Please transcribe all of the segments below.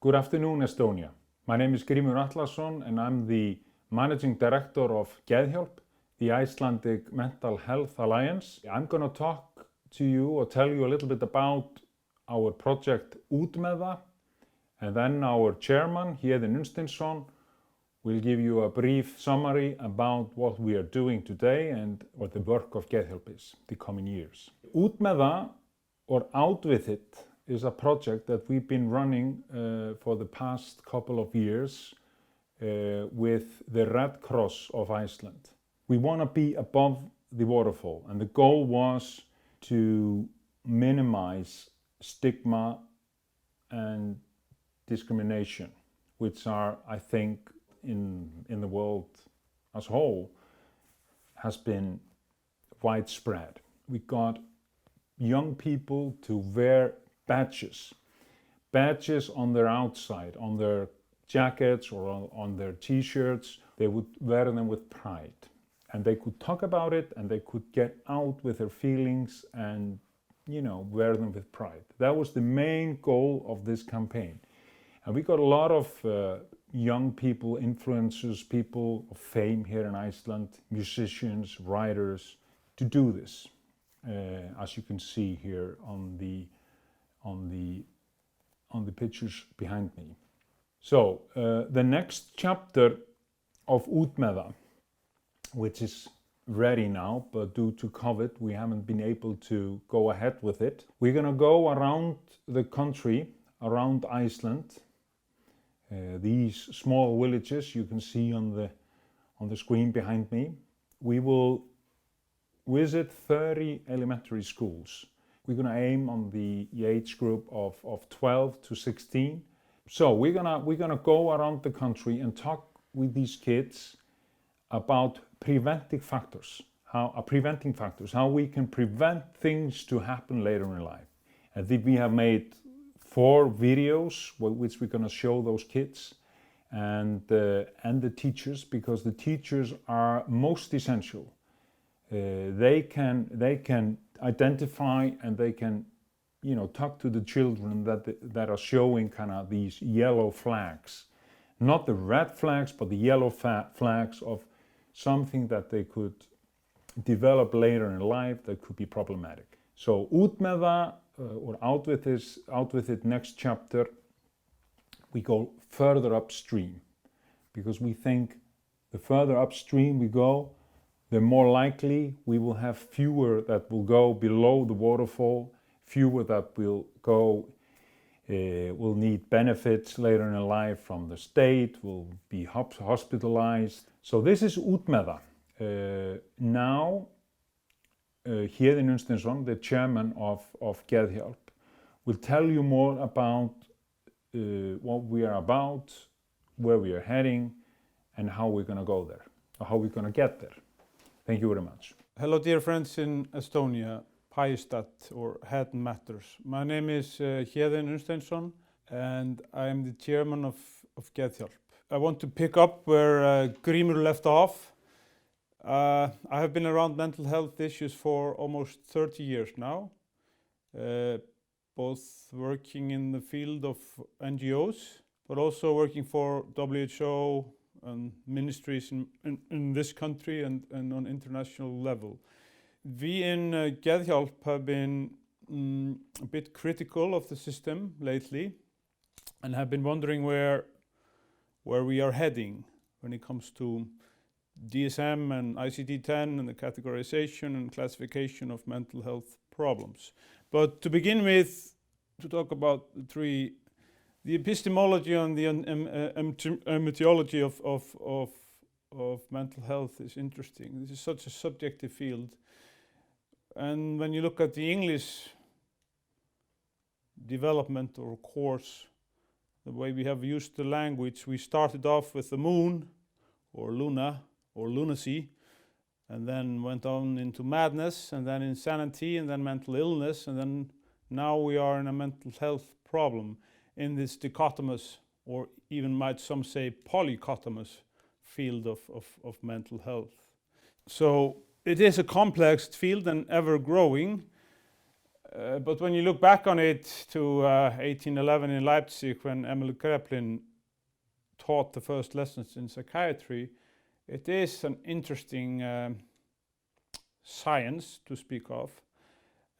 Good afternoon, Estonia. My name is Grímur Atlason and I'm the Managing Director of Geðhjálp, the Icelandic Mental Health Alliance. I'm going to talk to you or tell you a little bit about our project Út með það, and then our chairman, Héðinn Unnsteinsson, will give you a brief summary about what we are doing today and what the work of Geðhjálp is the coming years. Út með það, or Out With It, is a project that we've been running for the past couple of years with the Red Cross of Iceland. We want to be above the waterfall, and the goal was to minimize stigma and discrimination, which are, I think, in the world as a whole, has been widespread. We got young people to wear badges on their outside, on their jackets or on their t-shirts. They would wear them with pride, and they could talk about it and they could get out with their feelings and, you know, wear them with pride. That was the main goal of this campaign. And we got a lot of young people, influencers, people of fame here in Iceland, musicians, writers, to do this, as you can see here on the pictures behind me. So the next chapter of Út með það, which is ready now, but due to COVID we haven't been able to go ahead with it. We're gonna go around the country, around Iceland. These small villages you can see on the screen behind me. We will visit 30 elementary schools. We're going to aim on the age group of 12 to 16. So we're gonna go around the country and talk with these kids about preventing factors, how we can prevent things to happen later in life. I think we have made 4 videos which we're going to show those kids and the teachers, because the teachers are most essential. They can identify and they can, you know, talk to the children that are showing kind of these yellow flags, not the red flags, but the yellow flags of something that they could develop later in life that could be problematic. So Út með það, or Out With It next chapter, we go further upstream, because we think the further upstream we go, the more likely we will have fewer that will go below the waterfall, fewer that will need benefits later in life from the state, will be hospitalized. So this is Út með það. Now, Héðinn Unnsteinsson, the chairman of Geðhjálp, will tell you more about what we are about, where we are heading, and how we're going to go there, or how we're going to get there. Thank you very much. Hello, dear friends in Estonia, Peaasi.ee, or Head Matters. My name is Héðinn Unnsteinsson, and I am the chairman of Geðhjálp. I want to pick up where Grímur left off. I have been around mental health issues for almost 30 years now, both working in the field of NGOs, but also working for WHO and ministries in this country and on international level. We in Geðhjálp have been a bit critical of the system lately and have been wondering where we are heading when it comes to DSM and ICD-10 and the categorization and classification of mental health problems. But to begin with, to talk about the epistemology and the etiology of mental health is interesting. This is such a subjective field. And when you look at the English development or course, the way we have used the language, we started off with the moon, or Luna, or lunacy, and then went on into madness, and then insanity, and then mental illness, and then now we are in a mental health problem in this dichotomous, or even might some say polychotomous field of mental health. So it is a complex field and ever growing, But when you look back on it to 1811 in Leipzig, when Emil Kraepelin taught the first lessons in psychiatry, it is an interesting science to speak of.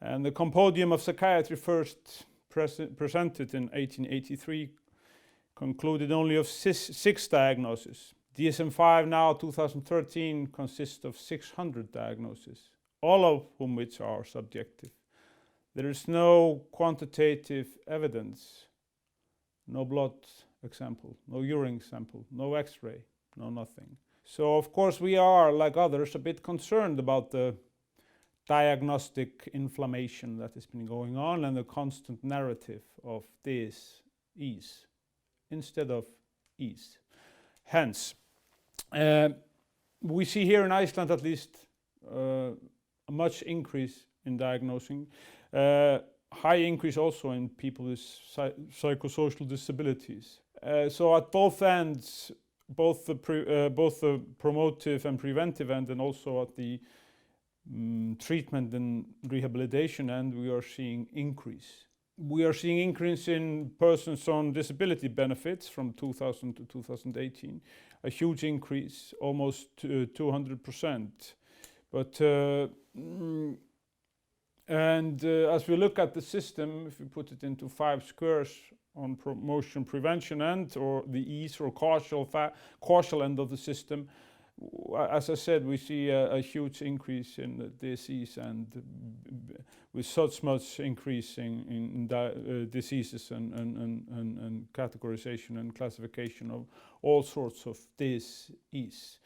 And the Compendium of Psychiatry, first presented in 1883, concluded only of six diagnoses. DSM-5 now, 2013, consists of 600 diagnoses, all of whom which are subjective. There is no quantitative evidence, no blood example, no urine sample, no x-ray, no nothing. So of course we are, like others, a bit concerned about the diagnostic inflammation that has been going on and the constant narrative of this ease instead of ease. Hence, we see here in Iceland at least a much increase in diagnosing, high increase also in people with psychosocial disabilities. So at both ends, both the promotive and preventive end, and also at the treatment and rehabilitation end, we are seeing increase. We are seeing increase in persons on disability benefits from 2000 to 2018, a huge increase, almost 200%. But as we look at the system, if we put it into 5 squares on promotion prevention end, or the ease or causal end of the system, as I said, we see a huge increase in the disease, and with such much increase in diseases and categorization and classification of all sorts of disease,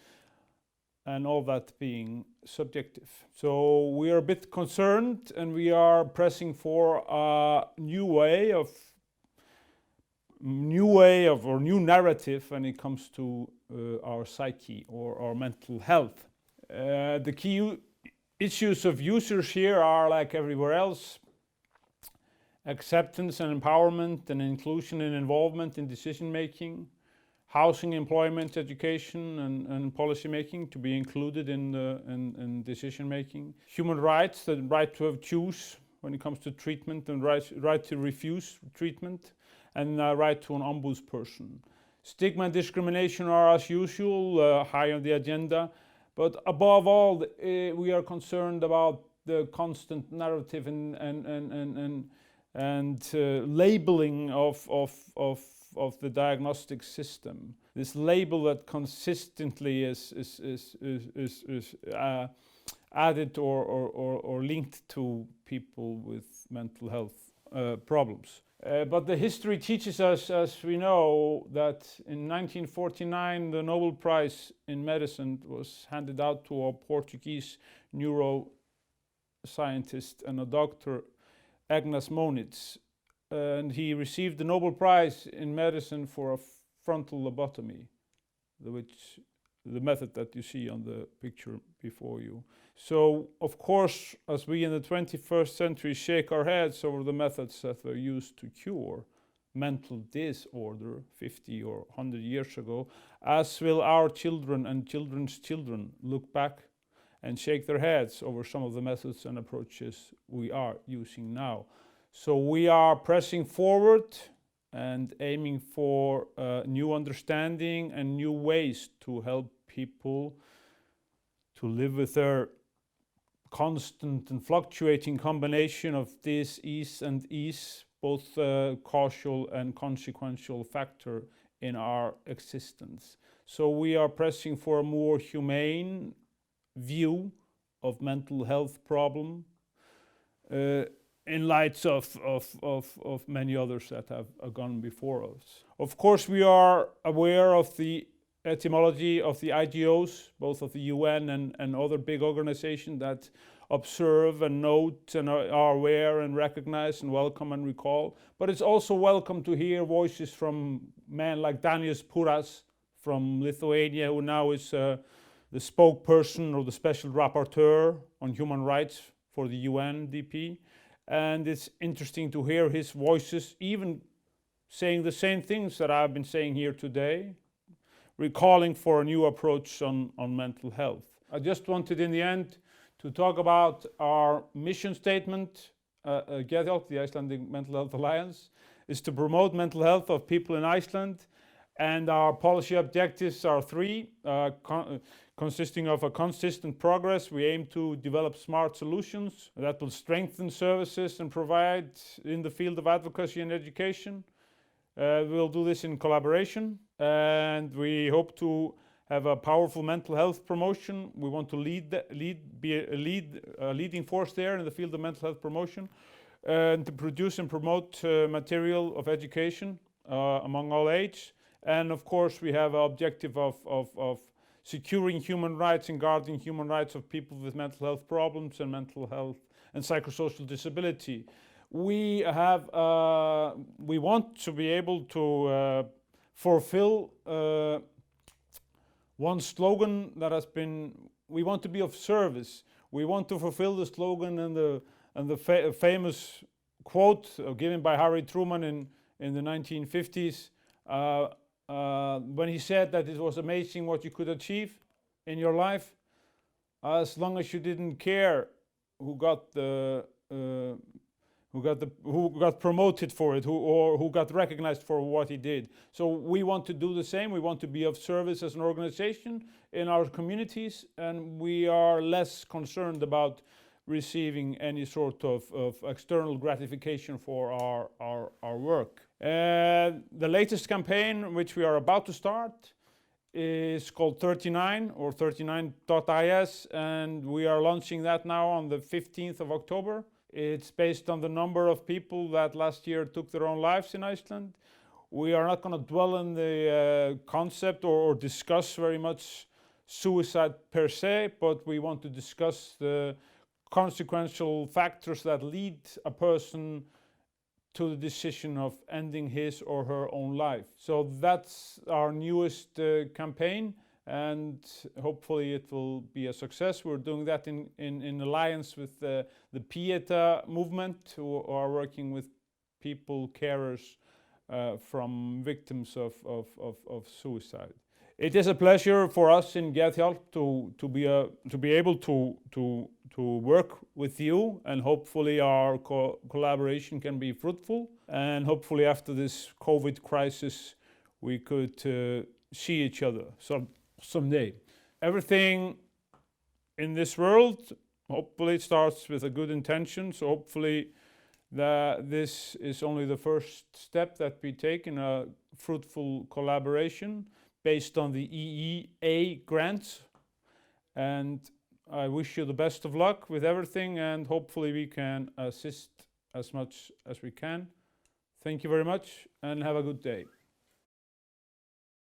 and all that being subjective. So we are a bit concerned, and we are pressing for a new narrative when it comes to our psyche or our mental health. The key issues of users here are, like everywhere else, acceptance and empowerment and inclusion and involvement in decision making, housing, employment, education, and policy making to be included in decision making, human rights, the right to choose when it comes to treatment, and right to refuse treatment, and right to an ombudsperson. Stigma and discrimination are, as usual, high on the agenda, but above all, we are concerned about the constant narrative and labeling of the diagnostic system. This label that consistently is added or linked to people with mental health problems. But the history teaches us, as we know, that in 1949 the Nobel Prize in Medicine was handed out to a Portuguese neuroscientist and a doctor, Agnes Monitz, and he received the Nobel Prize in Medicine for a frontal lobotomy, the method that you see on the picture before you. So, of course, as we in the 21st century shake our heads over the methods that were used to cure mental disorder 50 or 100 years ago, as will our children and children's children look back and shake their heads over some of the methods and approaches we are using now. So we are pressing forward and aiming for new understanding and new ways to help people to live with their constant and fluctuating combination of dis-ease and ease, both causal and consequential factor in our existence. So we are pressing for a more humane view of mental health problem in light of many others that have gone before us. Of course, we are aware of the etymology of the IGOs, both of the UN and other big organizations that observe and note and are aware and recognize and welcome and recall. But it's also welcome to hear voices from men like Danis Puras from Lithuania, who now is the spokesperson or the special rapporteur on human rights for the UNDP. And it's interesting to hear his voices even saying the same things that I've been saying here today, recalling for a new approach on mental health. I just wanted in the end to talk about our mission statement Geðhjálp, the Icelandic Mental Health Alliance, is to promote mental health of people in Iceland. And our policy objectives are three, consisting of a consistent progress. We aim to develop smart solutions that will strengthen services and provide in the field of advocacy and education. We'll do this in collaboration, and we hope to have a powerful mental health promotion. We want to be a leading force there in the field of mental health promotion, and to produce and promote material of education among all ages. And of course, we have an objective of securing human rights and guarding human rights of people with mental health problems and mental health and psychosocial disability. We want to be able to fulfill one slogan that has been, we want to be of service. We want to fulfill the slogan and the famous quote given by Harry Truman in the 1950s. When he said that it was amazing what you could achieve in your life, as long as you didn't care who got promoted for it, who got recognized for what he did. So we want to do the same. We want to be of service as an organization in our communities, and we are less concerned about receiving any sort of external gratification for our work. The latest campaign, which we are about to start, is called 39 or 39.is, and we are launching that now on the 15th of October. It's based on the number of people that last year took their own lives in Iceland. We are not going to dwell on the concept or discuss very much suicide per se, but we want to discuss the consequential factors that lead a person to the decision of ending his or her own life. So that's our newest campaign, and hopefully it will be a success. We're doing that in alliance with the Peaasi.ee movement, who are working with people, carers from victims of suicide. It is a pleasure for us in Geðhjálp to be able to work with you, and hopefully our collaboration can be fruitful, and hopefully after this COVID crisis we could see each other someday. Everything in this world hopefully starts with a good intention, so hopefully this is only the first step that we take in a fruitful collaboration based on the EEA grants, and I wish you the best of luck with everything, and hopefully we can assist as much as we can. Thank you very much and have a good day.